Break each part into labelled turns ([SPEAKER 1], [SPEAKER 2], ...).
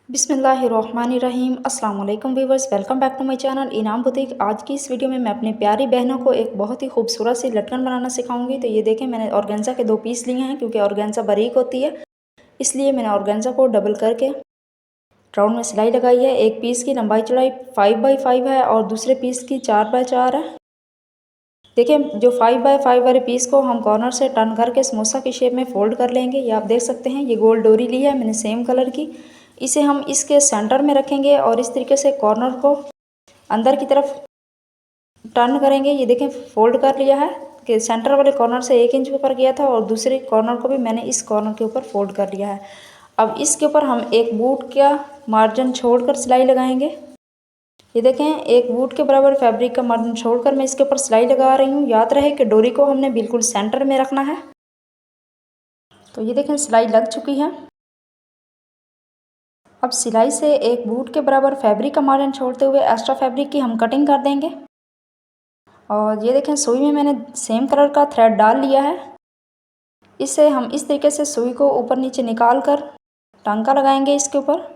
[SPEAKER 1] बिस्मिल्लाहिर्रहमानिर्रहीम। अस्सलाम वालेकुम viewers, welcome back to my channel Inam Boutique. आज की इस वीडियो में मैं अपनी प्यारी बहनों को एक बहुत ही खूबसूरत सी लटकन बनाना सिखाऊंगी। तो ये देखें, मैंने ऑर्गेन्जा के 2 पीस लिए हैं क्योंकि ऑर्गेन्जा बारीक होती है, इसलिए मैंने ऑर्गेन्जा को डबल करके राउंड में सिलाई लगाई है। एक पीस की लंबाई चौड़ाई 5x5 है और दूसरे पीस की 4x4 है। देखिए, जो 5x5 वाले पीस को हम कॉर्नर से टर्न करके समोसा की शेप में फोल्ड कर लेंगे। ये आप देख सकते हैं, ये गोल डोरी ली है मैंने सेम कलर की। इसे हम इसके सेंटर में रखेंगे और इस तरीके से कॉर्नर को अंदर की तरफ टर्न करेंगे। ये देखें, फोल्ड कर लिया है कि सेंटर वाले कॉर्नर से 1 इंच ऊपर गया था और दूसरे कॉर्नर को भी मैंने इस कॉर्नर के ऊपर फोल्ड कर लिया है। अब इसके ऊपर हम एक बूट का मार्जिन छोड़कर सिलाई लगाएंगे। ये देखें, एक बूट के बराबर फैब्रिक का मार्जिन छोड़कर मैं इसके ऊपर सिलाई लगा रही हूँ। याद रहे कि डोरी को हमने बिल्कुल सेंटर में रखना है। तो ये देखें, सिलाई लग चुकी है। अब सिलाई से एक बूट के बराबर फैब्रिक का मार्जिन छोड़ते हुए एक्स्ट्रा फैब्रिक की हम कटिंग कर देंगे। और ये देखें, सुई में मैंने सेम कलर का थ्रेड डाल लिया है। इससे हम इस तरीके से सुई को ऊपर नीचे निकाल कर टांका लगाएंगे इसके ऊपर।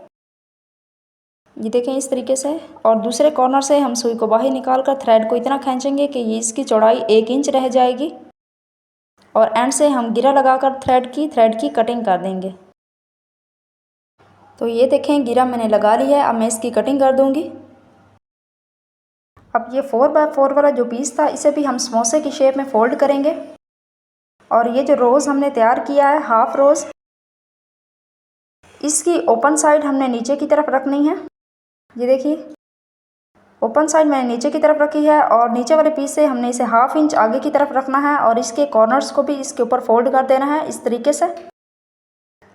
[SPEAKER 1] ये देखें, इस तरीके से। और दूसरे कॉर्नर से हम सुई को बाहर निकाल कर थ्रेड को इतना खींचेंगे कि ये इसकी चौड़ाई 1 इंच रह जाएगी। और एंड से हम गिरा लगाकर थ्रेड की कटिंग कर देंगे। तो ये देखें, गिरा मैंने लगा लिया है। अब मैं इसकी कटिंग कर दूंगी। अब ये 4x4 वाला जो पीस था, इसे भी हम समोसे की शेप में फोल्ड करेंगे। और ये जो रोज़ हमने तैयार किया है, हाफ रोज़, इसकी ओपन साइड हमने नीचे की तरफ रखनी है। ये देखिए, ओपन साइड मैंने नीचे की तरफ रखी है और नीचे वाले पीस से हमने इसे 1/2 इंच आगे की तरफ रखना है और इसके कॉर्नर्स को भी इसके ऊपर फोल्ड कर देना है इस तरीके से।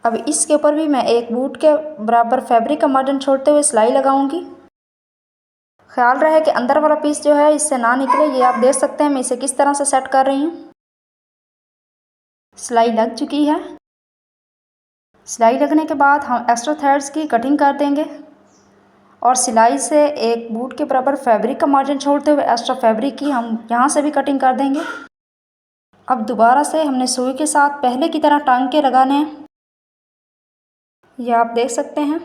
[SPEAKER 1] अब इसके ऊपर भी मैं एक बूट के बराबर फैब्रिक का मार्जिन छोड़ते हुए सिलाई लगाऊंगी। ख्याल रहे कि अंदर वाला पीस जो है इससे ना निकले। ये आप देख सकते हैं मैं इसे किस तरह से सेट कर रही हूँ। सिलाई लग चुकी है। सिलाई लगने के बाद हम एक्स्ट्रा थ्रेड्स की कटिंग कर देंगे और सिलाई से एक बूट के बराबर फैब्रिक का मार्जिन छोड़ते हुए एक्स्ट्रा फैब्रिक की हम यहाँ से भी कटिंग कर देंगे। अब दोबारा से हमने सुई के साथ पहले की तरह टांके लगाने हैं। ये आप देख सकते हैं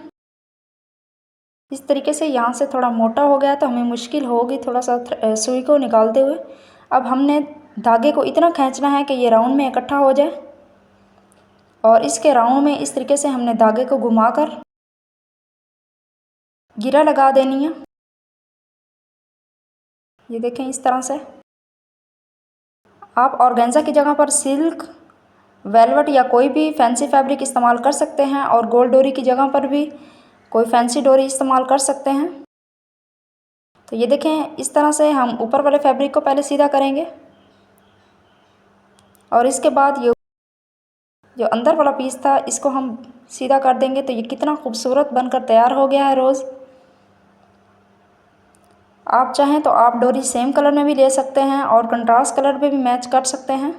[SPEAKER 1] इस तरीके से। यहाँ से थोड़ा मोटा हो गया तो हमें मुश्किल होगी थोड़ा सा सुई को निकालते हुए। अब हमने धागे को इतना खींचना है कि ये राउंड में इकट्ठा हो जाए और इसके राउंड में इस तरीके से हमने धागे को घुमाकर गिरा लगा देनी है। ये देखें, इस तरह से। आप ऑर्गेन्जा की जगह पर सिल्क, वेलवेट या कोई भी फैंसी फैब्रिक इस्तेमाल कर सकते हैं और गोल्ड डोरी की जगह पर भी कोई फैंसी डोरी इस्तेमाल कर सकते हैं। तो ये देखें, इस तरह से हम ऊपर वाले फैब्रिक को पहले सीधा करेंगे और इसके बाद ये जो अंदर वाला पीस था इसको हम सीधा कर देंगे। तो ये कितना खूबसूरत बनकर तैयार हो गया है रोज़। आप चाहें तो आप डोरी सेम कलर में भी ले सकते हैं और कंट्रास्ट कलर पे भी मैच कर सकते हैं।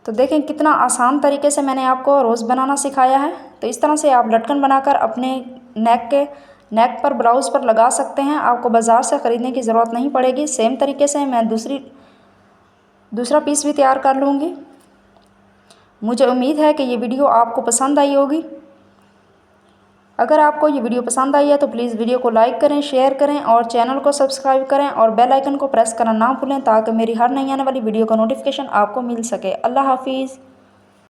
[SPEAKER 1] तो देखें, कितना आसान तरीके से मैंने आपको रोज़ बनाना सिखाया है। तो इस तरह से आप लटकन बनाकर अपने नेक पर, ब्लाउज़ पर लगा सकते हैं। आपको बाज़ार से ख़रीदने की ज़रूरत नहीं पड़ेगी। सेम तरीके से मैं दूसरा पीस भी तैयार कर लूँगी। मुझे उम्मीद है कि ये वीडियो आपको पसंद आई होगी। अगर आपको ये वीडियो पसंद आई है तो प्लीज़ वीडियो को लाइक करें, शेयर करें और चैनल को सब्सक्राइब करें और बेल आइकन को प्रेस करना ना भूलें ताकि मेरी हर नई आने वाली वीडियो का नोटिफिकेशन आपको मिल सके। अल्लाह हाफिज़।